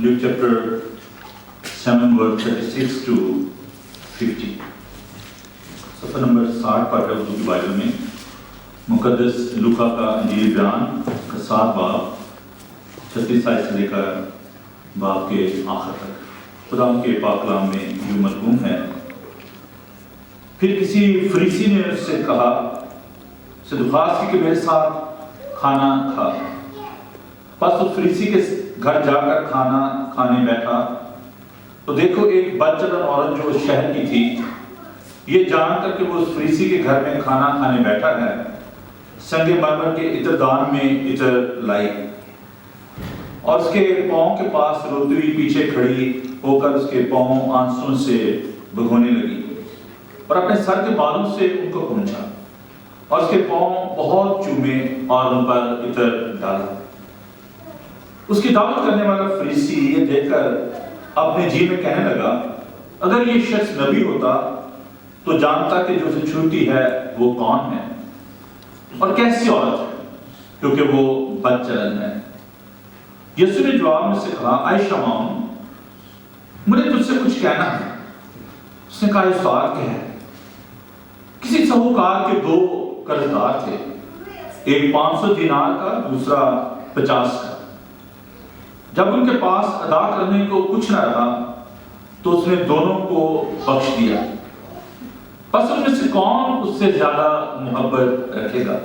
Luke chapter 7 verse 36 to 50. Suffer number 60 पर है उर्दू की बाइबल में मुकद्दस लूका का इंजील बयान का 7 बाब 36 आयत से लेकर बाब के आखिर तक खुदा के पाक कलाम में यूं मज़मून है। फिर किसी फरीसी ने उससे कहा, उससे दरख्वास्त की कि मेरे साथ खाना खा। बस उस फरीसी के घर जाकर खाना खाने बैठा तो देखो एक बदचलन औरत जो शहर की थी, ये जानकर कि वो उस फरीसी के घर में खाना खाने बैठा है, संगमरमर के इत्रदान में इत्र लाई और उसके पाँव के पास रोती हुई पीछे खड़ी होकर उसके पाँव आंसुओं से भिगोने लगी और अपने सर के बालों से उनको पहुंचा और उसके पाँव बहुत चूमे और उन पर इत्र डाला। उसकी दावत करने वाला फरीसी ये देखकर अपने जी में कहने लगा, अगर ये शख्स नबी होता तो जानता कि जो उसे छूती है वो कौन है और कैसी औरत है, क्योंकि वो बदचलन है। यीशु ने जवाब में से कहा, आई शमौन, मुझे तुझसे कुछ कहना है। उसने कहा, इस बात क्या है? किसी साहूकार के 2 कर्जदार थे, एक 500 दिनार का, दूसरा 50 का। जब उनके पास अदा करने को कुछ न रहा तो उसने दोनों को बख्श दिया। बस उनमें से कौन उससे ज्यादा मोहब्बत रखेगा?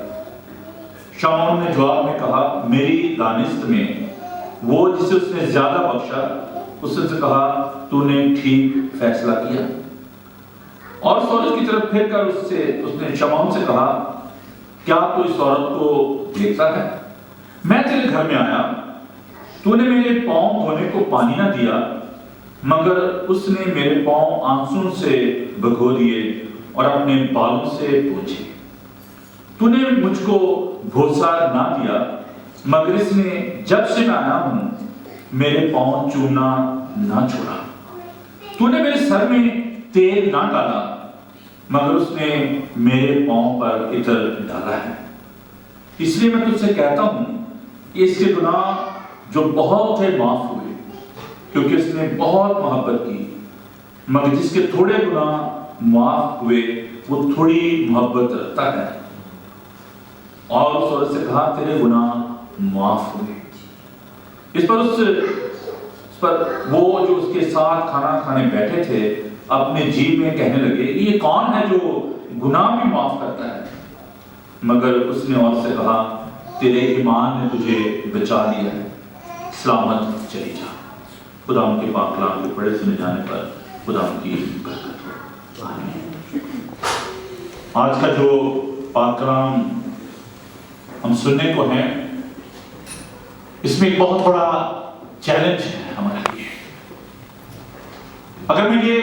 शमौन ने जवाब में कहा, मेरी दानिश्त में वो जिसे उसने ज्यादा बख्शा। उसने कहा, तूने ठीक फैसला किया। और उस औरत की तरफ फिर कर उसने शमौन से कहा, क्या तू इस औरत को देखता है? मैं तेरे घर में आया, तूने मेरे पाँव धोने को पानी ना दिया, मगर उसने मेरे पाँव आंसुओं से भिगो दिए और अपने बालों से पोंछे। तूने मुझको भरोसा ना दिया, मगर इसने जब से मैं आया हूं मेरे पाँव चूमना ना छोड़ा। तूने मेरे सर में तेल ना डाला, मगर उसने मेरे पाँव पर इत्र डाला है। इसलिए मैं तुझसे कहता हूं कि इसके गुनाह जो बहुत है माफ हुए, क्योंकि उसने बहुत मोहब्बत की, मगर जिसके थोड़े गुनाह माफ हुए वो थोड़ी मोहब्बत रखता है। और उस औरत से कहा, तेरे गुनाह माफ हुए। इस पर वो जो उसके साथ खाना खाने बैठे थे अपने जी में कहने लगे, ये कौन है जो गुनाह भी माफ करता है? मगर उसने औरत से कहा, तेरे ईमान ने तुझे बचा लिया है, सलामत चली जा। खुदा के पाक कलाम के पढ़े सुने जाने पर खुदा की बरकत हो। आमीन। आज का जो पाक कलाम हम सुनने को है, इसमें एक बहुत बड़ा चैलेंज है हमारे लिए। अगर मैं ये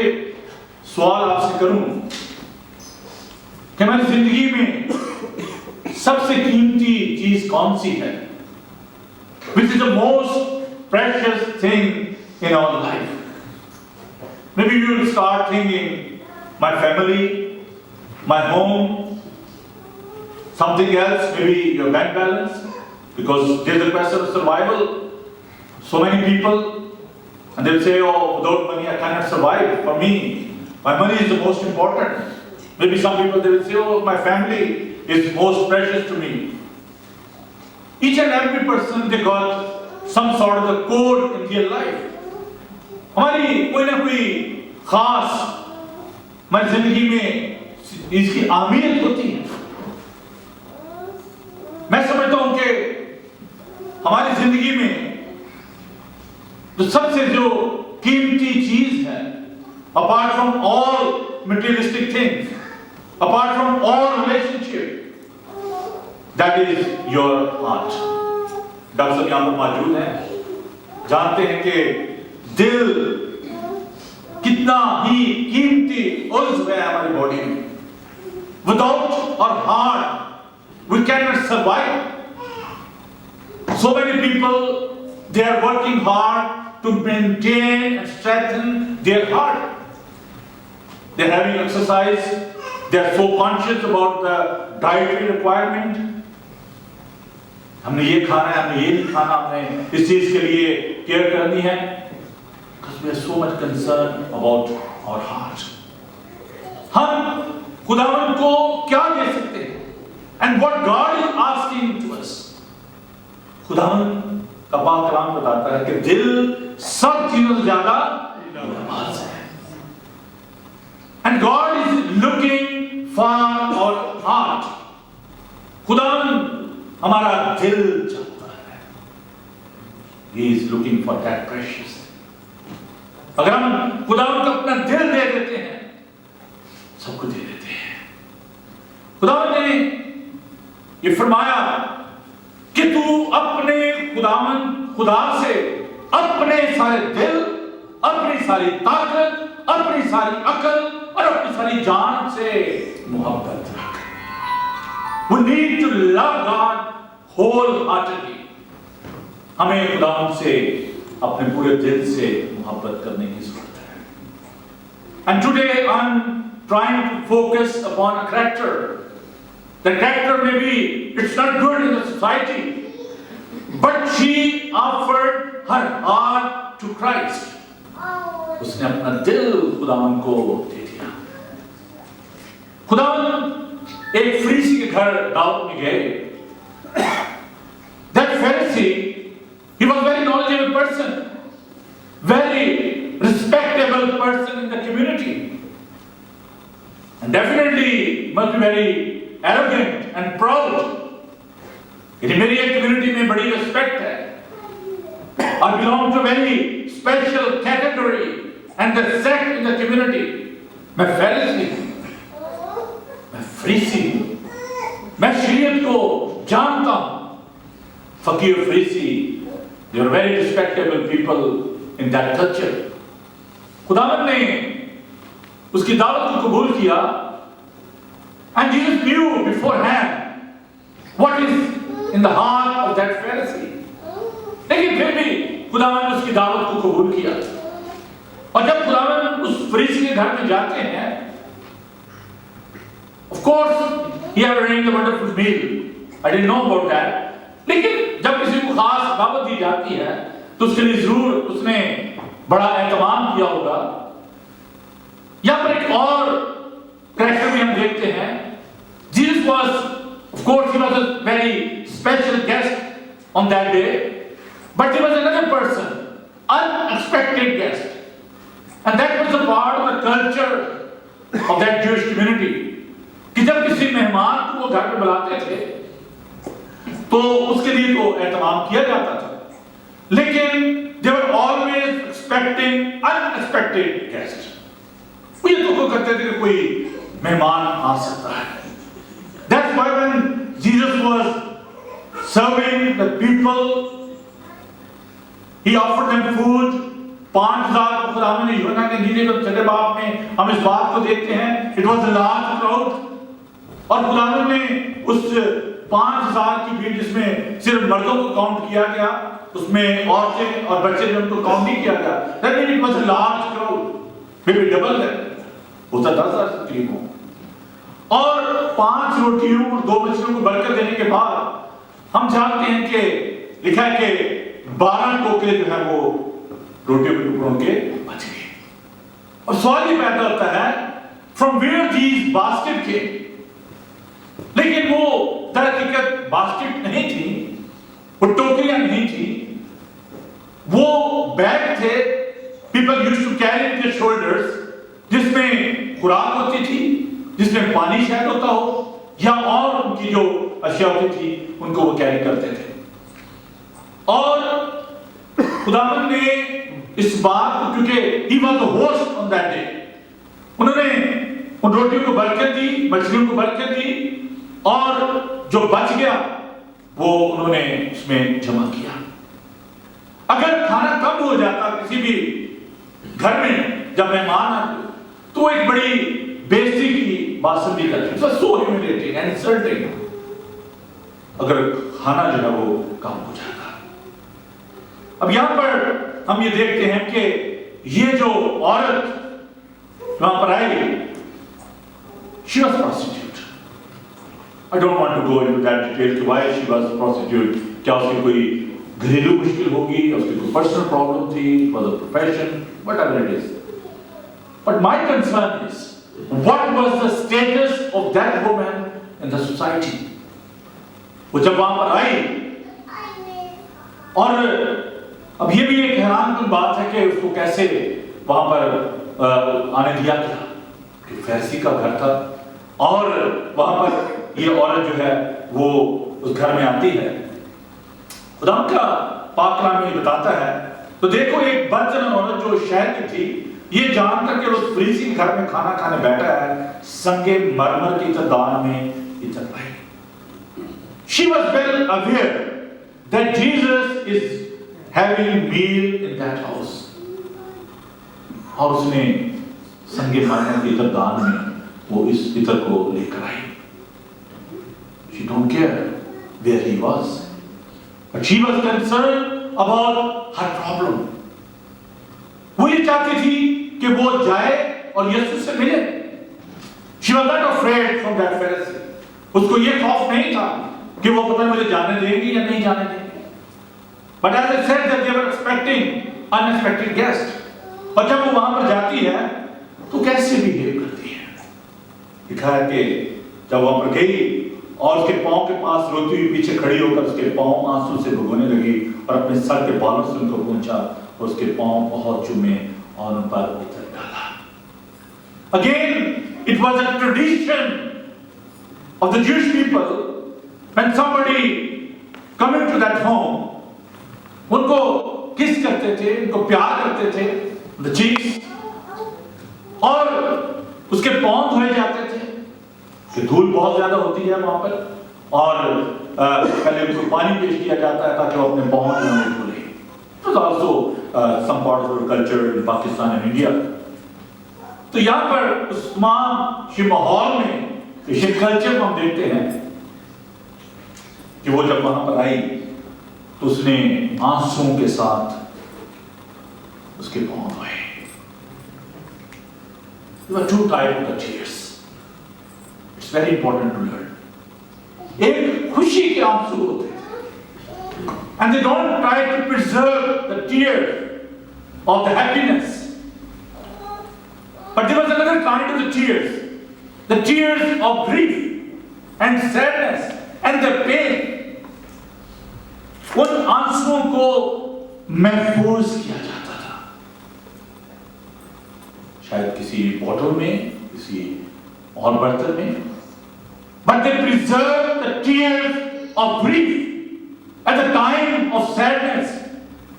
सवाल आपसे करूं कि हमारी जिंदगी में सबसे कीमती चीज कौन सी है? Which is the most precious thing in our life? Maybe you will start thinking, my family, my home, something else, maybe your bank balance, because there's a question of survival. So many people, and they'll say, oh, without money I cannot survive. For me, my money is the most important. Maybe some people, they will say, oh, my family is most precious to me. Each and every person, they got some sort of a code in their life. हमारी कोई ना कोई खास हमारी जिंदगी में इसकी अहमियत होती है। मैं समझता हूं कि हमारी जिंदगी में सबसे जो कीमती चीज है, apart from all materialistic things, apart from all relationship, that is your heart. Doctor साहब यहाँ पर मौजूद हैं, जानते हैं कि दिल कितना ही कीमती उज़्व है हमारी बॉडी में। Without our heart, we cannot survive. So many people, they are working hard to maintain and strengthen their heart. They are having exercise. They are so conscious about the dietary requirement. हमने ये खाना है, हमने ये नहीं खाना, हमने इस चीज के लिए केयर करनी है। we are so much concerned about our heart. हम खुदावन को क्या दे सकते हैं? And what God is asking to us. खुदावन का पाक कलाम बताता है कि दिल सब चीजों से ज्यादा नमाज है. And God is looking for our heart. खुदावन हमारा दिल चाहता है. He is looking for that precious. अगर हम खुदावन को अपना दिल दे देते हैं, सबको दे देते हैं. खुदावन ने ये फरमाया कि तू अपने खुदा से अपने सारे दिल, अपनी सारी ताकत, अपनी सारी अकल और अपनी सारी जान से मोहब्बत रख. We need to love God wholeheartedly. हमें खुदावन से अपने पूरे दिल से मोहब्बत करने की जरूरत है. And today I'm trying to focus upon a character. The character may be, it's not good in the society, but she offered her heart to Christ. उसने अपना दिल खुदावन को दे दिया. खुदावन एक फरीसी के घर दावत में गए. That Pharisee, he was a very knowledgeable person, very respectable person in the community, and definitely must be very arrogant and proud. मेरी एक community में बड़ी respect है. I belong to a very special category and the sect in the community. मैं Pharisee हूँ, मैं फरीसी हूँ, मैं शरीयत को जानता हूँ. फकीर फरीसी, they are very respectable people in that culture. खुदावंद ने उसकी दावत को कबूल किया, and Jesus knew beforehand what is in the heart of that Pharisee. लेकिन फिर भी खुदावंद ने उसकी दावत को कबूल किया. और जब खुदावंद उस फरीसी के घर में जाते हैं, of course he had arranged a wonderful meal. I didn't know about that. लेकिन जब किसी को खास दावत दी जाती है तो उसके लिए जरूर उसने बड़ा एहतमाम किया होगा. यहाँ पर एक और कैरेक्टर भी हम देखते हैं. Jesus was, of course, he was a very special guest on that day, but there was another person, unexpected guest, and that was a part of the culture of that Jewish community. कि जब किसी मेहमान को वो घर में बुलाते थे तो उसके लिए तो एहतमाम किया जाता था, लेकिन they were always expecting unexpected guests. वो ये तो करते थे कि कोई मेहमान आ सकता है. That's why when Jesus was serving the people, he offered them food. 5,000 को खुदावंद ने यूहन्ना के नीचे में छठे बाब में हम इस बात को देखते हैं. It was a large crowd. और खुदावंद ने उस 5,000 की भीड़ जिसमें सिर्फ मर्दों को काउंट किया गया, उसमें औरतें और बच्चे जो उनको काउंट नहीं किया गया. That means it was a large crowd. maybe double है, होता 10,000 से करीब हो. और 5 रोटियों और 2 मछलियों को बरकत देने के बाद हम जानते हैं कि लिखा है कि 12 टोकरे जो है वो रोटियों के टुकड़ों के बच गए. और सवाल ये पैदा होता है from where these basket came. लेकिन वो दरअसल बास्केट नहीं थी, वो टोकरियां नहीं थी, वो बैग थे. People used to carry in their shoulders, जिसमें खुराक होती थी, जिसमें पानी शायद होता हो, या और उनकी जो अशिया होती थी उनको वो कैरी करते थे. और खुदावंद ने इस बात को, क्योंकि he was the host on that day, उन्होंने उन रोटियों को बरकत दी, मछलियों को बरकत दी, और जो बच गया वो उन्होंने इसमें जमा किया. अगर खाना कम हो जाता किसी भी घर में जब मेहमान आते तो वो एक बड़ी बेइज्जती की बात समझी जाती. It's so humiliating and insulting अगर खाना जो है वो कम हो जाता. अब यहां पर हम ये देखते हैं कि ये जो औरत वहां पर आई, she was prostitute. I don't want to go into that detail कि why she was prostitute. क्या उसकी कोई घरेलू मुश्किल होगी, उसकी कोई पर्सनल प्रॉब्लम थी, for the profession, whatever it is. But my concern is, what was the status of that woman in the society? वो जब वहां पर आई, और अब ये भी एक हैरानकुन बात है कि उसको कैसे वहां पर आने दिया गया, कि फैरिसी का घर था और वहां पर ये औरत जो है वो उस घर में आती है। खुदा का पाक कलाम में बताता है, तो देखो एक बदचलन औरत जो शहर की थी, ये जानकर के उस फरीसी घर में खाना खाने बैठा है, संगे मरमर की चट्टान में इतर पाई। She was well aware that Jesus is having meal in that house. और उसने संगे मरमर की चट्टान में वो इस इतर को लेकर आई। She don't care where he was, but she was concerned about her problem. वो ये चाहती थी कि वो जाए और यीशु से मिले। She was not afraid from that Pharisee. उसको ये खौफ नहीं था कि वो पता नहीं मुझे जाने देंगे या नहीं जाने देंगे। But as I said that they were expecting unexpected guest. और जब वो वहां पर जाती है तो कैसे बिहेव करती है? लिखा है कि जब वहां पर गई और उसके पांव के पास रोती हुई पीछे खड़ी होकर उसके पांव आंसू से भिगोने लगी और अपने सर के बालों से उनको पहुंचा और उसके पांव बहुत चूमे और उन पर इतर डाला। Again, it was a tradition of the Jewish people when somebody coming to that home, उनको किस करते थे, उनको प्यार करते थे, the cheeks, और उसके पांव धोए जाते थे कि धूल बहुत ज्यादा होती है वहां पर, और पहले उनको पानी पेश किया जाता है ताकि वो अपने पांव धोले। It was also some part of our culture in Pakistan and India. तो यहाँ पर उस तमाम माहौल में क्रिश्चियन कल्चर में हम देखते हैं कि वो जब वहां पर आई तो उसने आंसुओं के साथ उसके पांव धोए। There were two types of tears. It's very important to learn. एक खुशी के आंसू होते हैं, and they don't try to preserve the tears of the happiness. But there was another kind of the tears of grief and sadness and the pain. उन आंसुओं को महफूज किया जाता था, शायद किसी बोतल में, किसी और बर्तन में, but they preserved the tears of grief at the time of sadness.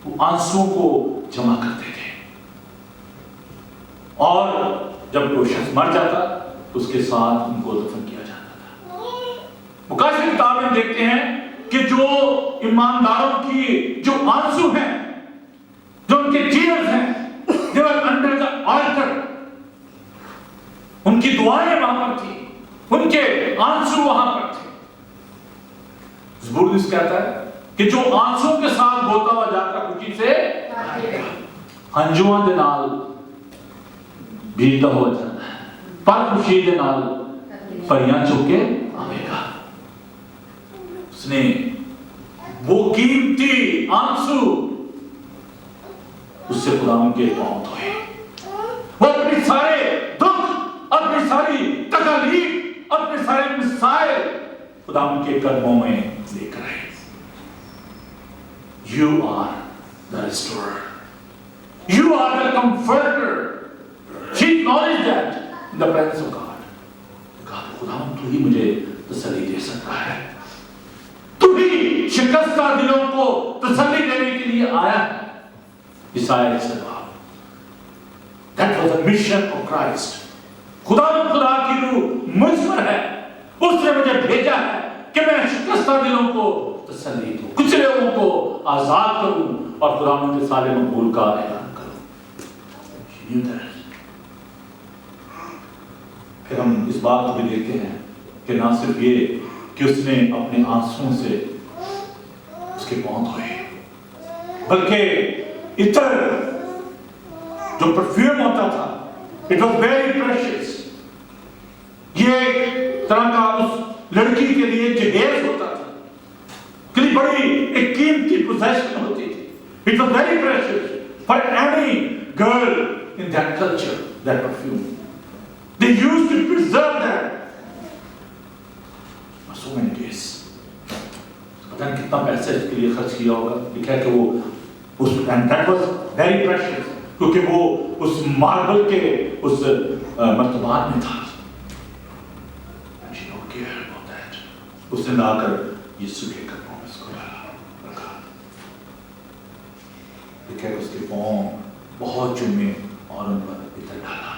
वो आंसुओं को जमा करते थे, और जब कोई शख्स मर जाता तो उसके साथ उनको दफन किया जाता था। मुकाशिफ की किताब में देखते हैं कि जो ईमानदारों की जो आंसू हैं, जो उनके टीयर्स हैं, they were under the altar. उनकी दुआएं वहां पर थी, उनके आंसू वहां पर थे। ज़बूर कहता है कि जो आंसू के साथ बोता हुआ जाकर खुशी से हंजुआं दे नाल बीता हो जाता है, पर खुशी दे नाल परियां चुके आवेगा। उसने वो कीमती आंसू उससे खुदावंद के पांव धोए। वो अपने सारे दुख, अपनी सारी तकलीफ, अपने सारे मिसाइल खुदावंद के कदमों में लेकर आए। You are the restorer. You are the comforter. She acknowledged that in the presence of God. खुदावंद तू ही मुझे तसल्ली दे सकता है, तू ही शिकस्ता दिलों को तसल्ली देने के लिए आया है। ईसाया से बात, that was the mission of Christ. खुदा की रूह मुझ पर है, उसने मुझे भेजा है कि मैं शिकस्ता दिलों को तसल्ली दूं, कुचले लोगों को आजाद करूं और खुदा के सारे मकबूल का ऐलान करूं। फिर हम इस बात को भी देखते हैं कि ना सिर्फ ये कि उसने अपने आंसुओं से उसके पांव धोए, बल्कि इतर जो परफ्यूम होता था, इट वॉज वेरी प्रेशियस। ये तरह का उस लड़की के लिए जहेज होता था, कि बड़ी एक कीमती पोजेशन होती थी. It was very precious for any girl in that culture, that perfume. They used to preserve that for so many days. पता नहीं कितना पैसा इसके लिए खर्च किया होगा. लिखा है कि वो उस and that was very precious क्योंकि वो उस मार्बल के उस मर्तबान में था. And she don't care about that. उसने लाकर यीशु के कदमों में इसको रखा. लिखा है उसके पाँव बहुत चूमे और उन पर इतर डाला.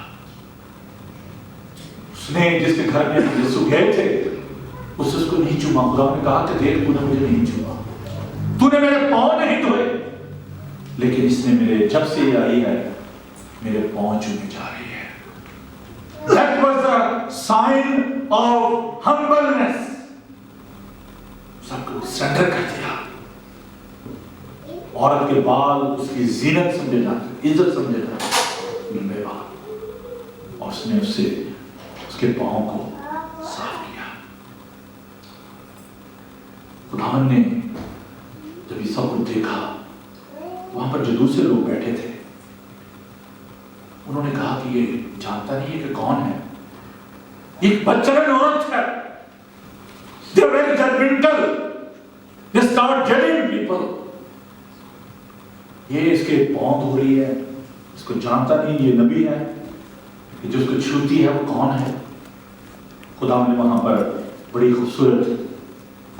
उसने जिसके घर में यीशु गए थे उसको नहीं चूमा. खुदा ने कहा कि देख तूने मुझे नहीं चूमा, तूने मेरे पाँव नहीं धोए, लेकिन इसने मेरे जब से ये आई है मेरे पाँव चूमे जा रही है. That was a sign of humbleness. सबको सरेंडर कर दिया. औरत के बाल उसकी जीनत समझे जाते, इज्जत समझे जाते, लंबे बाल. और उसने उससे उसके पाँव को साफ किया. खुदावन ने जब ये सब कुछ देखा, वहां पर जो दूसरे लोग बैठे थे उन्होंने कहा कि ये जानता नहीं है कि कौन है, एक बच्चन औरत है. They are very judgmental. They start judging people. ये इसके पाँव धो रही है, इसको जानता नहीं ये नबी है, जो उसको छूती है वो कौन है. खुदा ने वहां पर बड़ी खूबसूरत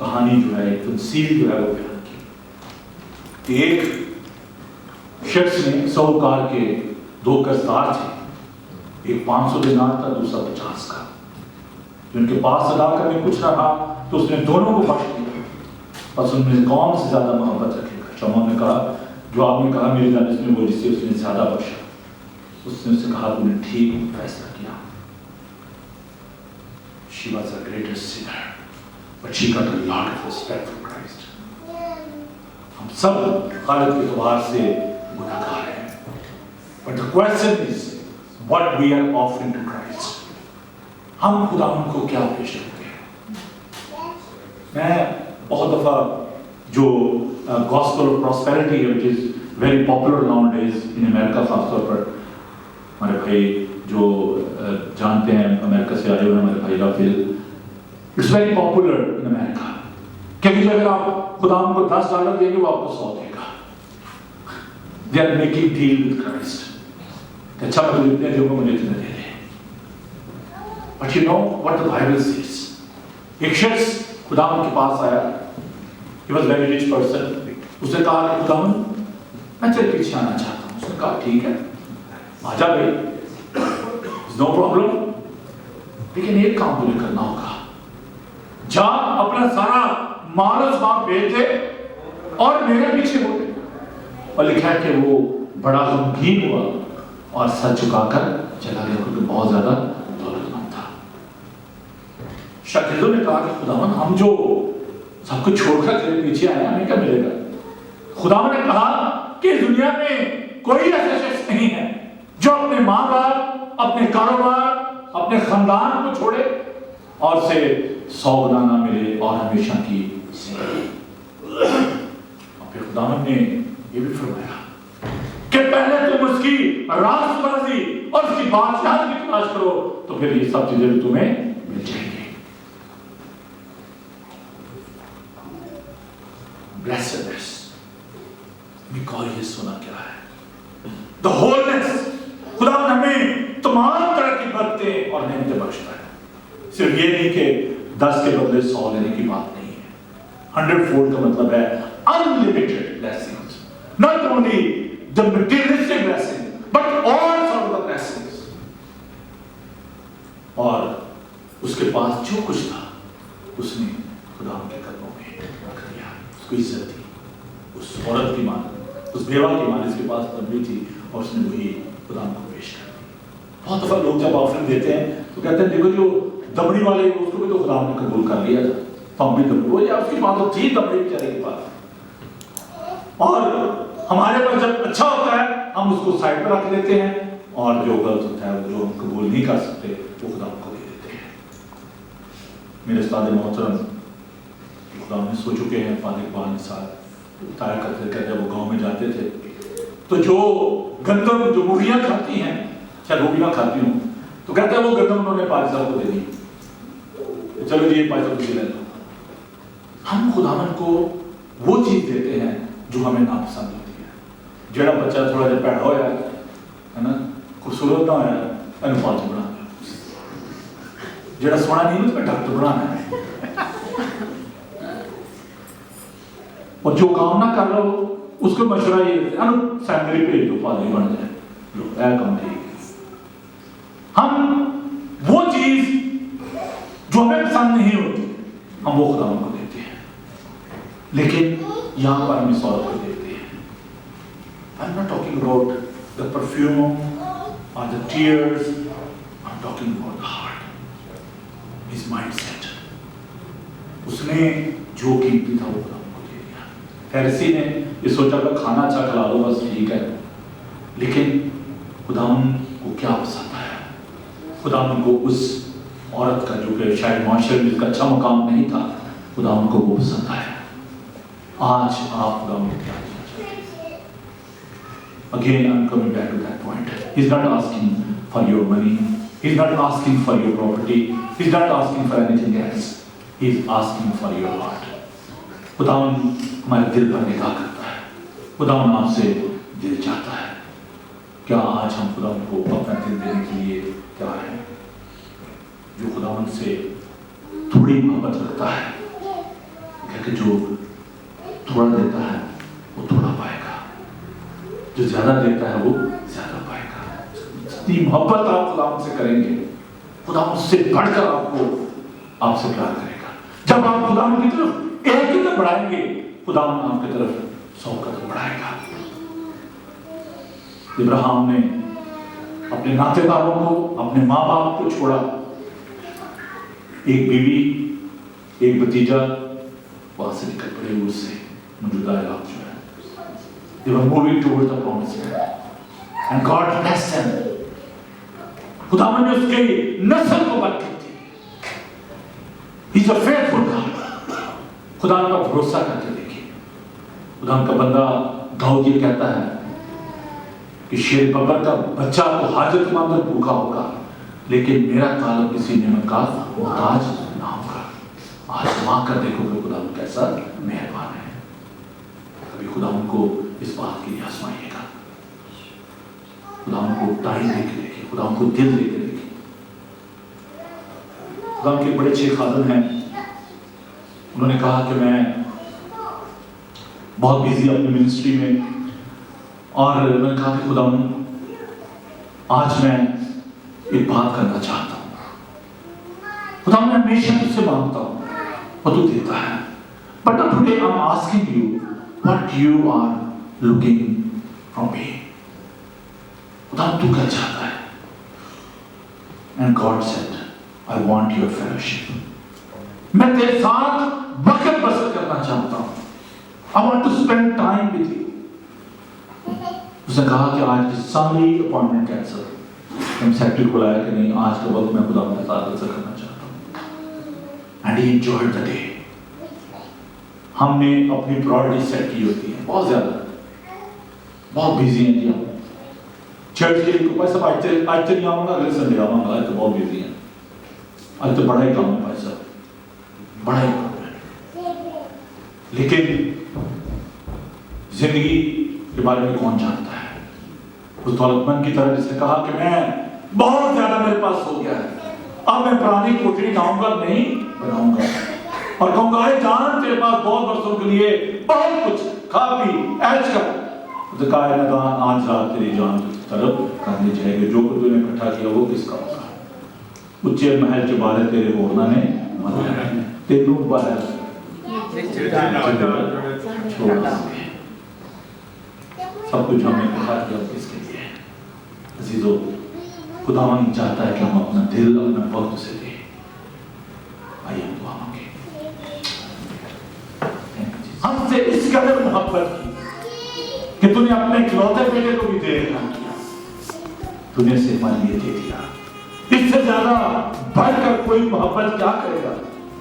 कहानी जो है, एक तमसील जो है वो बयान की. एक शख्स ने साहूकार के 2 कर्जदार थे, एक 500 दिनार था, दूसरा 50 का. जिनके पास अदा करने कुछ ना रहा तो उसने दोनों को बख्श दिया. बस उनमें कौन से ज्यादा मोहब्बत रखेगा. शमौन ने कहा, जो आपने कहा मेरे जानने में वो जिससे उसने ज्यादा बख्शा. उसने उससे कहा तूने ठीक फैसला किया. She was the greatest sinner, but she got a lot of respect from Christ. हम सब खालिद के एतबार से गुनाहगार हैं, but the question is what we are offering to Christ. हम खुदावन को क्या पेश करते हैं. मैं बहुत दफा जो gospel of prosperity है, which is very popular nowadays in America, खासतौर पर हमारे भाई जो जानते हैं अमेरिका से आए हुए हमारे भाई Rafael, it's very popular in America. क्योंकि अगर आप खुदावन को $10 देंगे वो आपको 100 देगा. They are making deal with Christ. अच्छा मैं तुझे इतने दूंगा, मुझे इतने दे दे. But you know what the Bible says. एक शख्स खुदावन के पास आया. He was very rich person. उसने कहा खुदावन मैं तेरे पीछे आना चाहता हूँ. उसने कहा ठीक है आजा भाई, नो प्रॉब्लम, लेकिन एक काम तुझे करना होगा. जा अपना सारा माल सामान बेच दे और मेरे पीछे हो गए. और लिखा है कि वो बड़ा गमगीन हुआ और सर झुकाकर चला गया क्योंकि बहुत ज्यादा दौलतमंद था. शागिर्दों ने कहा कि खुदावन हम जो सब कुछ छोड़कर तेरे पीछे आए हमें क्या मिलेगा. खुदावन ने कहा कि दुनिया में कोई ऐसा शख्स नहीं है जो अपने माँ बाप, अपने कारोबार, अपने खानदान को छोड़े और उसे 100 गुना ना मिले और हमेशा की जिंदगी. और फिर खुदावन ने ये भी फरमाया कि पहले तुम उसकी रास्तबाजी और उसकी बादशाहत की तलाश करो तो फिर ये सब चीजें भी तुम्हें मिल जाएंगी. ब्लेसेडनेस भी कौन ये सुना क्या है. The wholeness. खुदावन हमें तमाम तरह की बरकतें और नेमतें बख्शता है. सिर्फ ये नहीं कि 10 के बदले 100 लेने की बात नहीं है. 100-fold का मतलब है unlimited blessings. Not only the materialistic blessing but all sort of blessings. और उसके पास जो कुछ था उसने खुदावन के कदमों में रख दिया. उसको इज्जत दी. उस औरत की मान, उस बेवा की मान जिसके पास तबली थी और उसने वही खुदावन को पेश कर दी. बहुत दफा लोग जब ऑफरिंग देते हैं तो कहते हैं देखो जो दमड़ी वाले उसको भी तो खुदावन ने कबूल कर लिया था, तो हम भी दमड़ी वो या उसकी बात तो थी दमड़ी बेचारे के पास. और हमारे पास जब अच्छा होता है हम उसको साइड पर रख लेते हैं और जो गलत होता है जो हम कबूल नहीं कर सकते वो खुदावन को दे देते हैं. मेरे उस्ताद मोहतरम खुदावन ने सो चुके हैं फादर इकबाल निसार ताया करते जब वो गांव में जाते थे तो जो गंदम जो मुर्गियां खाती हैं, शायद वो भी ना खाती हूँ, तो कहते हैं वो गंदम उन्होंने पाज साहब को दे दी, चलो जी ये पाज साहब तुझे ले लो। हम खुदावन को वो चीज देते हैं जो हमें नापसंद होती है। जेड़ा बच्चा थोड़ा जहा पैड़ा होया है ना, खूबसूरत ना होया अनुपात बना, जेड़ा सोना नहीं उसमें डॉक्टर बनाना है, और जो काम ना कर रहा हो उसको मशवरा ये सैलरी पे दो, पादरी बन जाए, लो ऐ काम ठीक है। हम वो चीज जो हमें पसंद नहीं होती हम वो खुदा को देते हैं, लेकिन यहां पर हम इस औरत को देते हैं। I am not talking about the perfume और the tears, I am talking about the heart, his mindset. उसने जो कीमती था वो खुदा को दे दिया। फरीसी ने ये सोचा कि खाना अच्छा खिला दो बस ठीक है, लेकिन खुदावन को क्या पसंद आया? खुदावन को उस औरत का जो कि शायद माशरे में इसका अच्छा मकाम नहीं था, खुदावन को वो पसंद आया। आज आप खुदावन को क्या देना चाहते हैं? Again, I'm coming back to that point. He's not asking for your money. He's not asking for your property. He's not asking for anything else. He's asking for your heart. खुदावन हमारे दिल पर निगाह करता है। खुदावन आपसे दिल चाहता है। क्या आज हम खुदावन को अपना दिल देने के लिए तैयार हैं? जो खुदावन से थोड़ी मोहब्बत रखता है, क्योंकि जो थोड़ा देता है वो थोड़ा पाएगा, जो ज्यादा देता है वो ज्यादा पाएगा। जितनी मोहब्बत आप खुदावन से करेंगे, खुदावन उससे बढ़कर आपसे प्यार करेगा। जब आप खुदावन की तरफ एक कदम बढ़ाएंगे, खुदावन आपकी तरफ 100 कदम बढ़ाएगा। इब्राहिम ने अपने नातेदारों को, अपने माँ बाप को छोड़ा, एक बीवी, एक भतीजा वहां से निकल पड़े उससे मौजूदा इलाका जो है। They were moving towards the promised land, and God blessed them. खुदावन ने उसके नस्ल को बरकत दी। He's a faithful God. खुदावन का भरोसा करके देखिए। खुदावन का बंदा दाऊद ये कहता है कि शेर बब्बर का बच्चा तो हाजतमंद और भूखा होगा, लेकिन मेरा ताल्लुक किसी नेमत का मोहताज ना होगा। आजमा कर देखो कि खुदावन कैसा मेहरबान है। कभी खुदावन को इस बात के लिए आजमाइएगा। खुदावन को टाइम देके देखिए, खुदावन को दिल देके देखिए। खुदावन के बड़े 6 खादम हैं। उन्होंने कहा कि मैं बहुत बिजी अपनी मिनिस्ट्री में, और उन्होंने कहा कि खुदावन आज मैं एक बात करना चाहता हूं। खुदावन मैं हमेशा तुझसे मांगता हूं और तू देता है, but today I am asking you what you are looking from me. खुदावन तू क्या चाहता है? And God said I want your fellowship. मैं तेरे साथ वक्त बसर करना चाहता हूं। I want to spend time with you. उसने कहा कि आज की सारी अपॉइंटमेंट कैंसिल। हम सेक्रेटरी को बुलाया कि नहीं, आज का वक्त मैं खुदा के साथ बसर करना चाहता हूं। And he enjoyed the day. हमने अपनी प्रायोरिटी सेट की होती है बहुत ज्यादा, बहुत बिजी हैं जी हम। चर्च के लिए भाई साहब आज तो नहीं आऊंगा, अगले संडे आऊंगा, आज तो बहुत बिजी हैं, आज तो बड़ा ही काम है भाई साहब, बड़ा ही काम है। लेकिन जिंदगी के बारे में कौन जानता है? उस दौलतमंद की तरह जिसने कहा कि मैं बहुत ज्यादा मेरे पास हो गया है, अब मैं पुरानी कोठरी लाऊंगा नहीं बनाऊंगा, और कहूंगा जान तेरे पास बहुत वर्षों के लिए बहुत कुछ खा पी ऐश कर। तो कहा आज रात तेरी जान तरफ करनी चाहिए, जो कुछ तूने इकट्ठा किया वो किसका होगा? उच्चे महल के बारे तेरे होना ने तेनू बाहर छोड़ा। सब कुछ हमने इकट्ठा किया किसके लिए? अजीजों, खुदावन चाहता है कि हम अपना दिल, अपना वक्त से दें। आइए हम दुआ मांगे। हमसे इस कदर मोहब्बत की कि तूने अपने इकलौते बेटे को भी दे दिया, तूने इसे हमारे लिए दे दिया। इससे ज्यादा बढ़कर कोई मोहब्बत क्या करेगा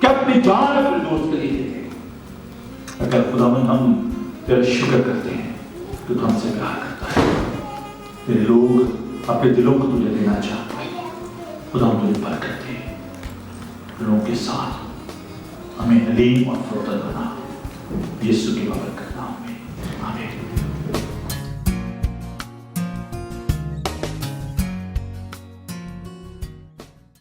कि अपनी जान अपने दोस्त के लिए दे। अगर खुदावन हम तेरा शुक्र करते हैं कि तू हमसे प्यार करता है। तेरे लोग अपने दिलों को तुझे देना चाहते हैं। खुदा हम तुझे बरकत दे, लोगों के साथ हमें हलीम और फरोख्त बना, यीशु की बरकत।